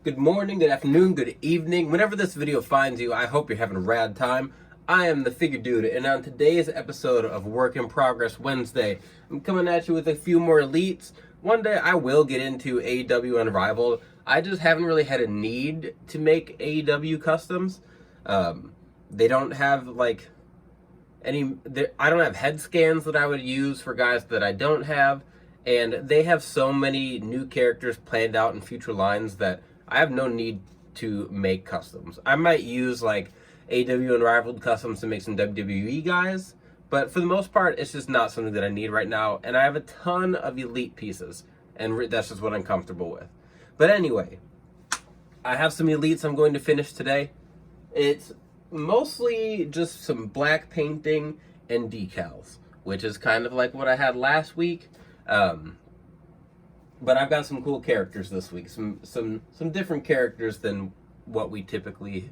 Good morning, good afternoon, good evening. Whenever this video finds you, I hope you're having a rad time. I am the Figure Dude, and on today's episode of Work in Progress Wednesday, I'm coming at you with a few more elites. One day I will get into AEW Unrivaled. I just haven't really had a need to make AEW customs. They don't have like I don't have head scans that I would use for guys that I don't have, and they have so many new characters planned out in future lines that I have no need to make customs. I might use like AEW Unrivaled customs to make some WWE guys, but for the most part, it's just not something that I need right now, and I have a ton of elite pieces, and that's just what I'm comfortable with. But anyway, I have some elites I'm going to finish today. It's mostly just some black painting and decals, which is kind of like what I had last week. But I've got some cool characters this week, some different characters than what we typically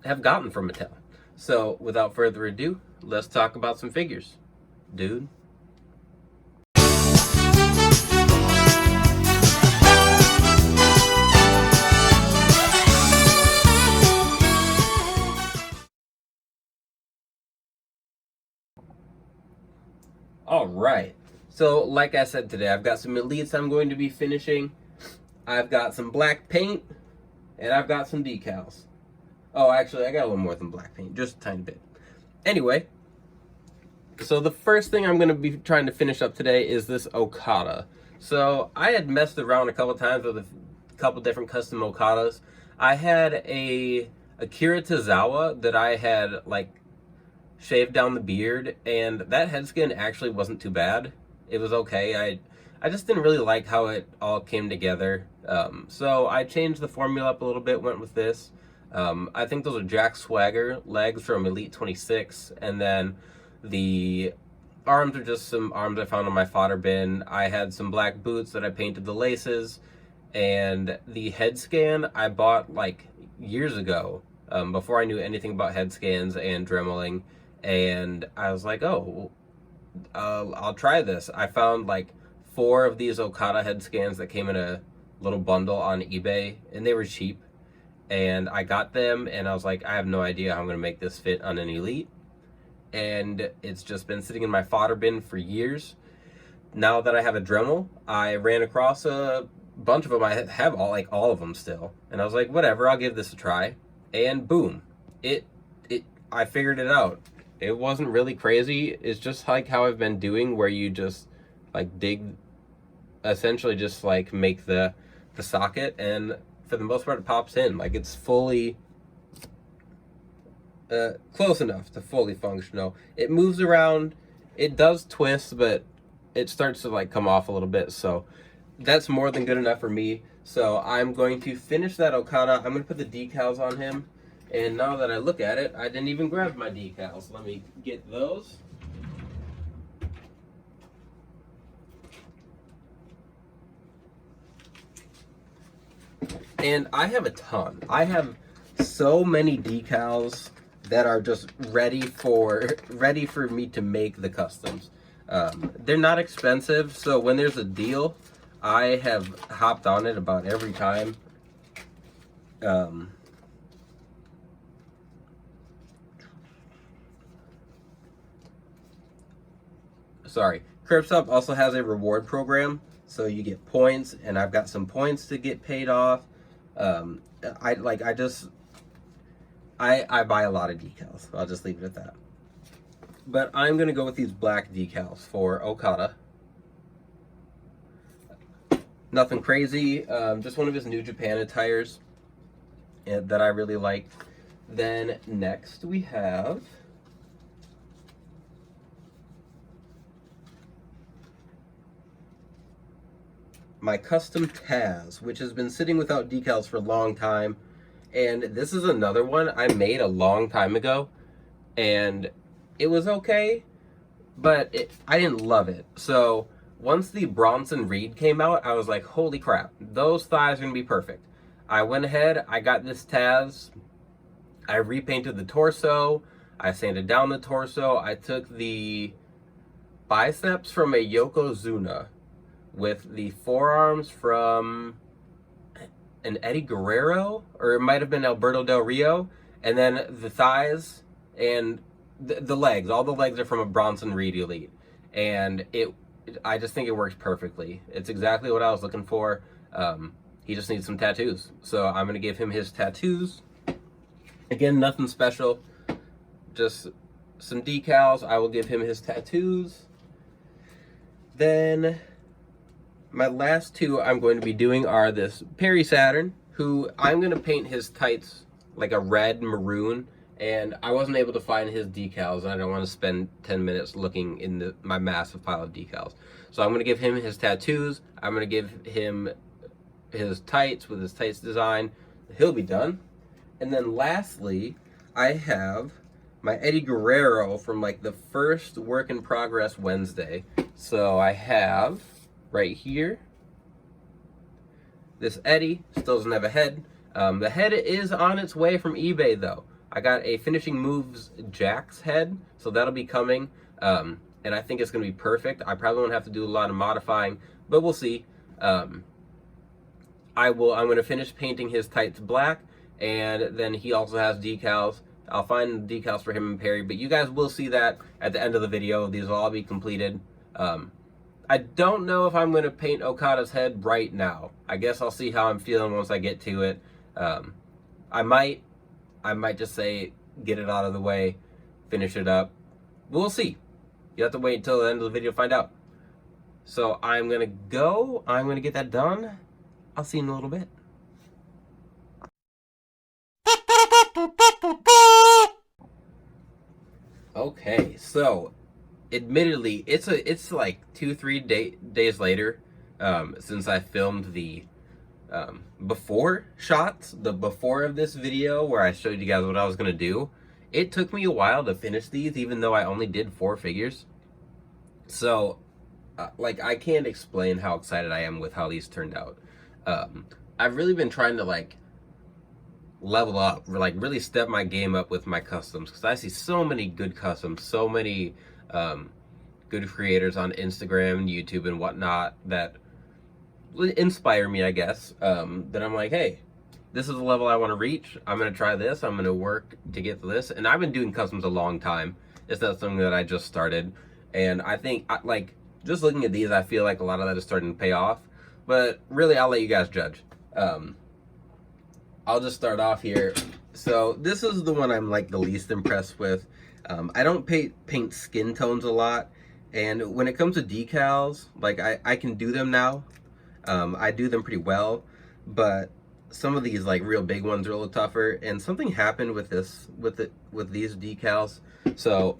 have gotten from Mattel. So without further ado, let's talk about some figures, dude. All right. So, like I said today, I've got some elites I'm going to be finishing. I've got some black paint, and I've got some decals. Oh, actually, I got a little more than black paint, just a tiny bit. Anyway, so the first thing I'm going to be trying to finish up today is this Okada. So, I had messed around a couple times with a couple different custom Okadas. I had a Akira Tozawa that I had, like, shaved down the beard, and that head skin actually wasn't too bad. It was okay. I just didn't really like how it all came together. So I changed the formula up a little bit, went with this. I think those are Jack Swagger legs from Elite 26, and then the arms are just some arms I found on my fodder bin. I had some black boots that I painted the laces, and the head scan I bought like years ago, before I knew anything about head scans and dremeling, and I was like, oh, I'll try this. I found like 4 of these Okada head scans that came in a little bundle on eBay, and they were cheap. And I got them, and I was like, I have no idea how I'm going to make this fit on an elite. And it's just been sitting in my fodder bin for years. Now that I have a Dremel, I ran across a bunch of them. I have all of them still, and I was like, whatever, I'll give this a try. And boom, I figured it out. It wasn't really crazy. It's just like how I've been doing, where you just like essentially just like make the socket, and for the most part it pops in. Like it's fully close enough to fully functional. It moves around, it does twist, but it starts to like come off a little bit, so that's more than good enough for me. So I'm going to finish that Okada. I'm going to put the decals on him. And now that I look at it, I didn't even grab my decals. Let me get those. And I have a ton. I have so many decals that are just ready for me to make the customs. They're not expensive, so when there's a deal, I have hopped on it about every time. Sorry, Curbstop also has a reward program, so you get points, and I've got some points to get paid off. I buy a lot of decals. I'll just leave it at that. But I'm gonna go with these black decals for Okada. Nothing crazy, just one of his New Japan attires that I really like. Then next we have my custom Taz, which has been sitting without decals for a long time. And this is another one I made a long time ago, and it was okay, but I didn't love it. So once the Bronson Reed came out, I was like, holy crap, those thighs are gonna be perfect. I went ahead, I got this Taz, I repainted the torso, I sanded down the torso, I took the biceps from a Yokozuna with the forearms from an Eddie Guerrero, or it might have been Alberto Del Rio, and then the thighs and the legs. All the legs are from a Bronson Reed Elite, and I just think it works perfectly. It's exactly what I was looking for. He just needs some tattoos, so I'm gonna give him his tattoos. Again, nothing special, just some decals. I will give him his tattoos. Then my last two I'm going to be doing are this Perry Saturn, who I'm going to paint his tights like a red maroon, and I wasn't able to find his decals, and I don't want to spend 10 minutes looking in my massive pile of decals. So I'm going to give him his tattoos. I'm going to give him his tights with his tights design. He'll be done. And then lastly, I have my Eddie Guerrero from like the first Work in Progress Wednesday. So I have right here this Eddie, still doesn't have a head. The head is on its way from eBay though. I got a Finishing Moves Jack's head, so that'll be coming. And I think it's gonna be perfect. I probably won't have to do a lot of modifying, but we'll see. I'm gonna finish painting his tights black, and then he also has decals. I'll find decals for him and Perry, but you guys will see that at the end of the video. These will all be completed. I don't know if I'm going to paint Okada's head right now. I guess I'll see how I'm feeling once I get to it. I might just say, get it out of the way, finish it up. We'll see. You have to wait until the end of the video to find out. So I'm going to get that done. I'll see you in a little bit. Okay, so admittedly, it's like 2-3 days later since I filmed the before shots, the before of this video where I showed you guys what I was gonna do. It took me a while to finish these, even though I only did 4 figures. So, like, I can't explain how excited I am with how these turned out. I've really been trying to like level up, like really step my game up with my customs, because I see so many good customs, so many good creators on Instagram and YouTube and whatnot that inspire me, I guess, that I'm like, hey, this is the level I want to reach. I'm going to try this. I'm going to work to get to this. And I've been doing customs a long time. It's not something that I just started. And I think, like, just looking at these, I feel like a lot of that is starting to pay off. But really, I'll let you guys judge. I'll just start off here. So this is the one I'm like the least impressed with. I don't paint skin tones a lot, and when it comes to decals, like I can do them now. I do them pretty well, but some of these like real big ones are a little tougher. And something happened with these decals. So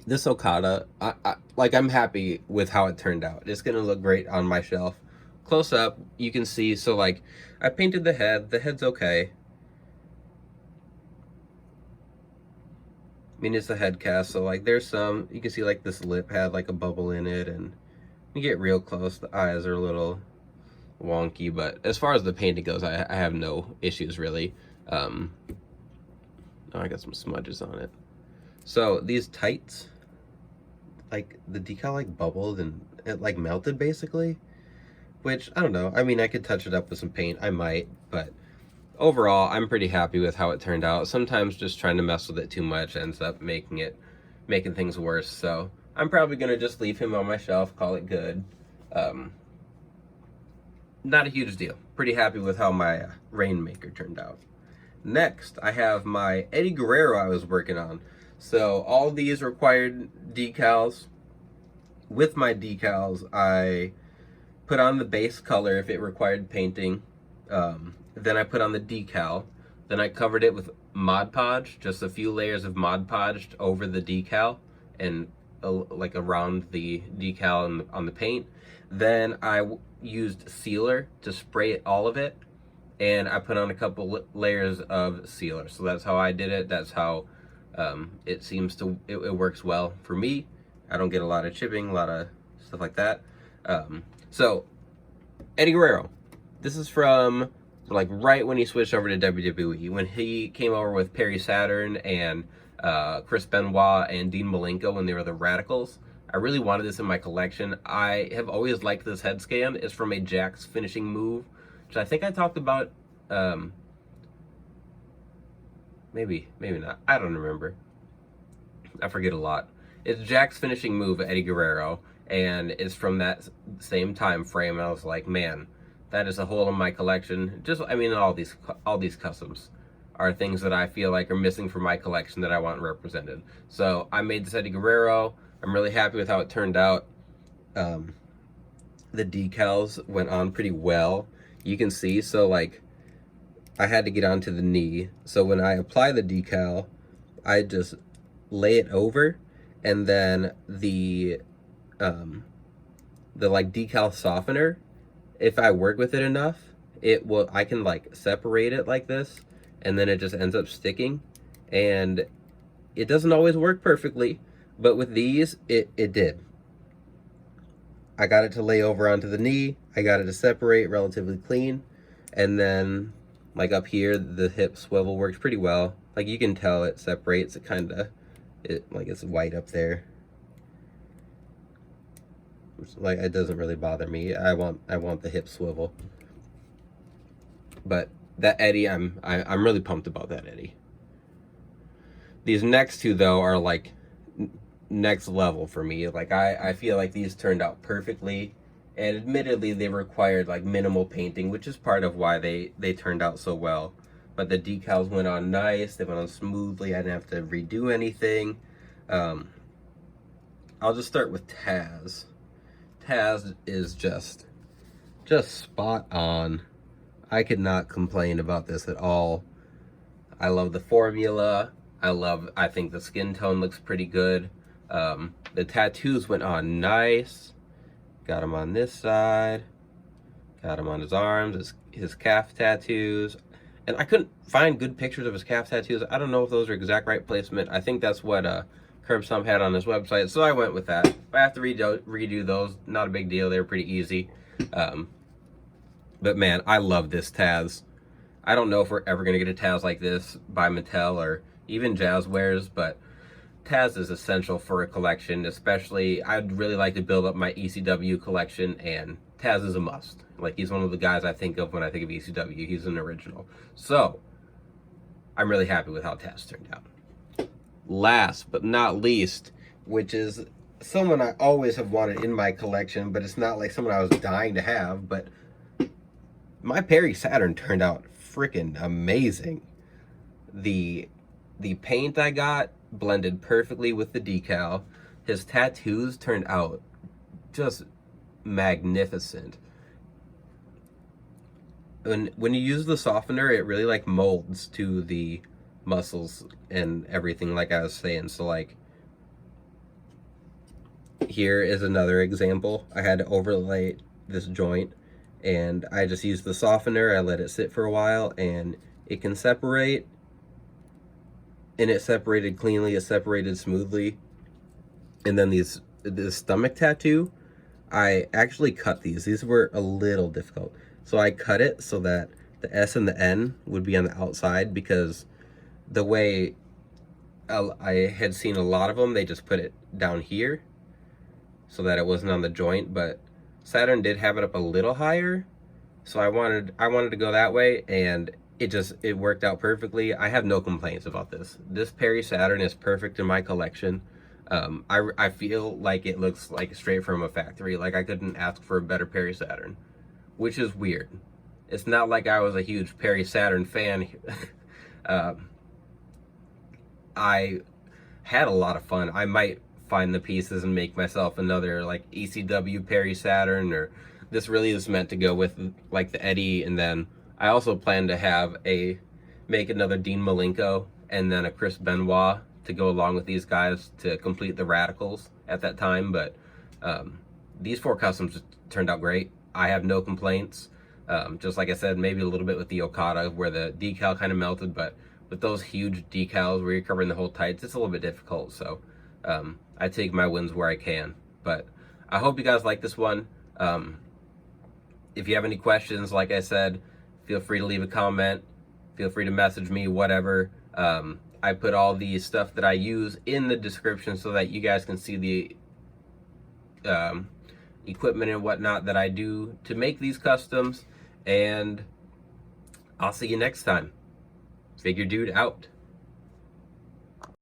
this Okada, I'm happy with how it turned out. It's gonna look great on my shelf. Close up, you can see. So like, I painted the head. The head's okay. I mean, it's a head cast, so like there's some, you can see like this lip had like a bubble in it, and you get real close, the eyes are a little wonky, but as far as the painting goes, I have no issues really. Oh, I got some smudges on it. So these tights, like the decal like bubbled and it like melted basically, which I don't know. I mean, I could touch it up with some paint, I might, but overall, I'm pretty happy with how it turned out. Sometimes just trying to mess with it too much ends up making things worse. So I'm probably gonna just leave him on my shelf, call it good. Not a huge deal. Pretty happy with how my Rainmaker turned out. Next, I have my Eddie Guerrero I was working on. So all these required decals. With my decals, I put on the base color if it required painting. Then I put on the decal. Then I covered it with Mod Podge, just a few layers of Mod Podge over the decal and like around the decal and on the paint. Then I used sealer to spray all of it, and I put on a couple layers of sealer. So that's how I did it. That's how it seems to, it works well for me. I don't get a lot of chipping, a lot of stuff like that. So Eddie Guerrero, this is from like right when he switched over to WWE, when he came over with Perry Saturn and Chris Benoit and Dean Malenko when they were the Radicals. I really wanted this in my collection. I have always liked this head scan. It's from a Jack's Finishing Move which I think I talked about, maybe not. I don't remember. I forget a lot. It's Jack's finishing move, Eddie Guerrero, and it's from that same time frame. I was like, man, that is a hole in my collection. Just, I mean, all these customs are things that I feel like are missing from my collection that I want represented. So I made this Eddie Guerrero. I'm really happy with how it turned out. The decals went on pretty well. You can see, so like, I had to get onto the knee. So when I apply the decal, I just lay it over, and then the like decal softener, if I work with it enough, I can like separate it like this, and then it just ends up sticking. And it doesn't always work perfectly, but with these, it did. I got it to lay over onto the knee, I got it to separate relatively clean, and then like up here, the hip swivel works pretty well. Like you can tell it separates, like it's white up there. Like it doesn't really bother me. I want the hip swivel. But that Eddie, I'm really pumped about that Eddie. These next two though are like next level for me. Like I feel like these turned out perfectly, and admittedly they required like minimal painting, which is part of why they turned out so well. But the decals went on nice, they went on smoothly, I didn't have to redo anything. I'll just start with Taz. Taz is just spot on. I could not complain about this at all. I love the formula. I think the skin tone looks pretty good. The tattoos went on nice. Got him on this side. Got him on his arms, his calf tattoos. And I couldn't find good pictures of his calf tattoos. I don't know if those are exact right placement. I think that's what Curb Stomp had on his website, so I went with that. If I have to redo those, not a big deal. They were pretty easy. But man, I love this Taz. I don't know if we're ever going to get a Taz like this by Mattel or even Jazzwares, but Taz is essential for a collection, especially I'd really like to build up my ECW collection, and Taz is a must. Like, he's one of the guys I think of when I think of ECW. He's an original. So, I'm really happy with how Taz turned out. Last but not least, which is someone I always have wanted in my collection, but it's not like someone I was dying to have, but my Perry Saturn turned out freaking amazing. The paint I got blended perfectly with the decal. His tattoos turned out just magnificent. When you use the softener, it really like molds to the muscles and everything, like I was saying. So like, here is another example. I had to overlay this joint, and I just used the softener. I let it sit for a while, and it can separate, and it separated cleanly, it separated smoothly. And then this stomach tattoo, I actually cut these. These were a little difficult. So I cut it so that the S and the N would be on the outside, because the way I had seen a lot of them, they just put it down here so that it wasn't on the joint, but Saturn did have it up a little higher. So I wanted to go that way, and it worked out perfectly. I have no complaints about this. This Perry Saturn is perfect in my collection. I feel like it looks like straight from a factory. Like, I couldn't ask for a better Perry Saturn, which is weird. It's not like I was a huge Perry Saturn fan. I had a lot of fun. I might find the pieces and make myself another like ECW Perry Saturn, or this really is meant to go with like the Eddie, and then I also plan to make another Dean Malenko and then a Chris Benoit to go along with these guys to complete the Radicals at that time. But these 4 customs turned out great. I have no complaints. Just like I said, maybe a little bit with the Okada where the decal kind of melted, but with those huge decals where you're covering the whole tights, it's a little bit difficult. So I take my wins where I can. But I hope you guys like this one. If you have any questions, like I said, feel free to leave a comment. Feel free to message me, whatever. I put all the stuff that I use in the description so that you guys can see the equipment and whatnot that I do to make these customs. And I'll see you next time. Figure Dude out.